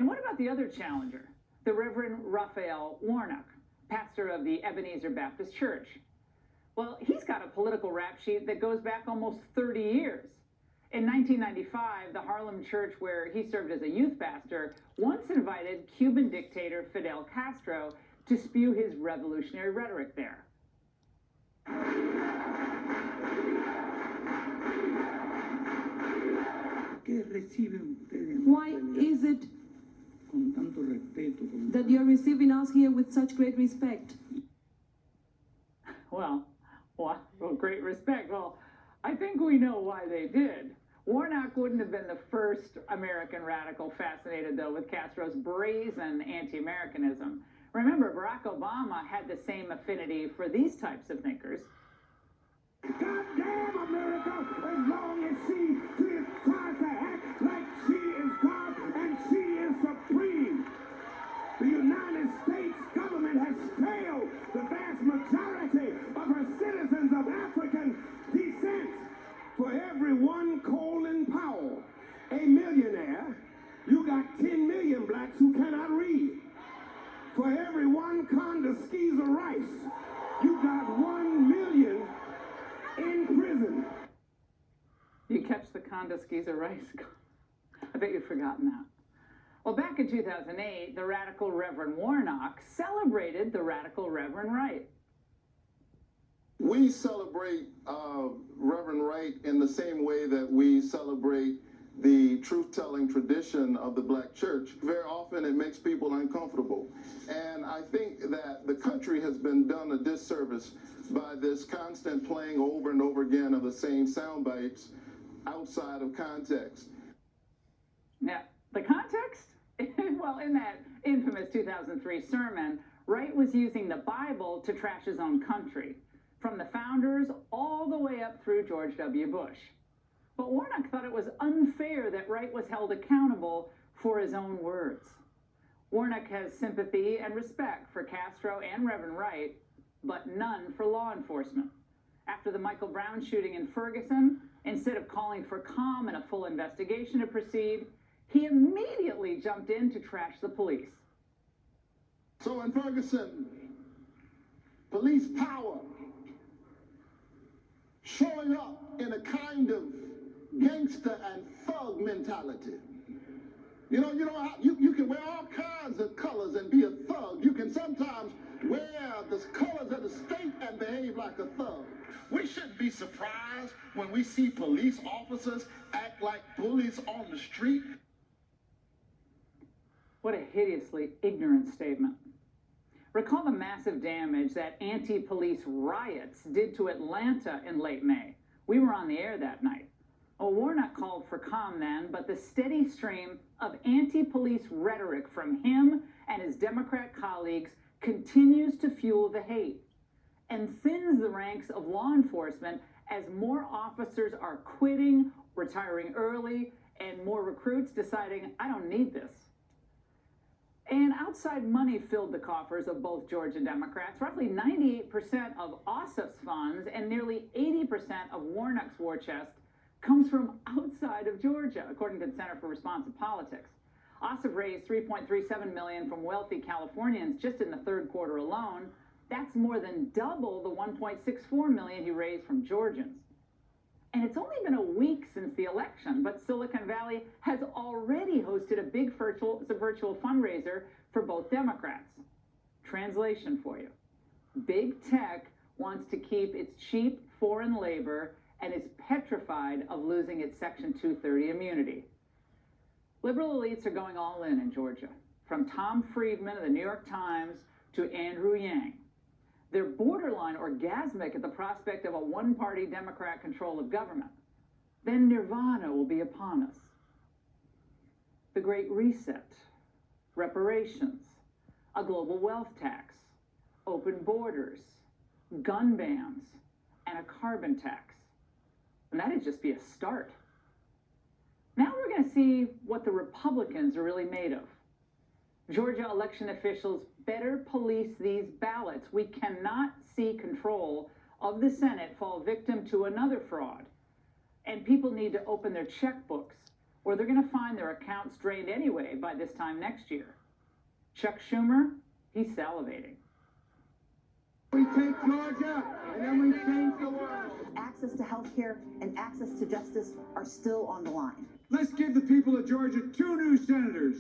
what about the other challenger, the Reverend Raphael Warnock, pastor of the Ebenezer Baptist Church? Well, he's got a political rap sheet that goes back almost 30 years. In 1995, the Harlem church where he served as a youth pastor once invited Cuban dictator Fidel Castro to spew his revolutionary rhetoric there. Why is it that you're receiving us here with such great respect? Well, great respect. Well, I think we know why they did. Warnock wouldn't have been the first American radical fascinated, though, with Castro's brazen anti-Americanism. Remember, Barack Obama had the same affinity for these types of thinkers. Goddamn America, as long as she tries to act like she is God and she is supreme. The United States government has failed the vast majority of her citizens of African descent. For every one Colin Powell, a millionaire, you got 10 million blacks who cannot read. For every one Condoskeeza Rice, you got 1 million in prison. You catch the Condoskeeza Rice? I bet you've forgotten that. Well, back in 2008, the radical Reverend Warnock celebrated the radical Reverend Wright. We celebrate Reverend Wright in the same way that we celebrate the truth-telling tradition of the black church. Very often it makes people uncomfortable. And I think that the country has been done a disservice by this constant playing over and over again of the same sound bites outside of context. Now, the context? Well, in that infamous 2003 sermon, Wright was using the Bible to trash his own country, from the founders all the way up through George W. Bush. But Warnock thought it was unfair that Wright was held accountable for his own words. Warnock has sympathy and respect for Castro and Reverend Wright, but none for law enforcement. After the Michael Brown shooting in Ferguson, instead of calling for calm and a full investigation to proceed, he immediately jumped in to trash the police. So in Ferguson, police power showing up in a kind of gangster and thug mentality. You can wear all kinds of colors and be a thug. You can sometimes wear the colors of the state and behave like a thug. We shouldn't be surprised when we see police officers act like bullies on the street. What a hideously ignorant statement. Recall the massive damage that anti-police riots did to Atlanta in late May. We were on the air that night. Well, Warnock called for calm then, but the steady stream of anti-police rhetoric from him and his Democrat colleagues continues to fuel the hate and thins the ranks of law enforcement as more officers are quitting, retiring early, and more recruits deciding, I don't need this. And outside money filled the coffers of both Georgia Democrats. Roughly 98% of Ossoff's funds and nearly 80% of Warnock's war chest comes from outside of Georgia, according to the Center for Responsive Politics. Ossoff raised $3.37 million from wealthy Californians just in the third quarter alone. That's more than double the $1.64 million he raised from Georgians. And it's only been a week since the election, but Silicon Valley has already hosted a big virtual fundraiser for both Democrats. Translation for you. Big tech wants to keep its cheap foreign labor and is petrified of losing its Section 230 immunity. Liberal elites are going all in Georgia, from Tom Friedman of the New York Times to Andrew Yang. They're borderline orgasmic at the prospect of a one-party Democrat control of government. Then nirvana will be upon us. The Great Reset, reparations, a global wealth tax, open borders, gun bans, and a carbon tax. And that'd just be a start. Now we're going to see what the Republicans are really made of. Georgia election officials better police these ballots. We cannot see control of the Senate fall victim to another fraud. And people need to open their checkbooks or they're going to find their accounts drained anyway by this time next year. Chuck Schumer, he's salivating. We take Georgia, and then we change the world. Access to health care and access to justice are still on the line. Let's give the people of Georgia 2 new senators,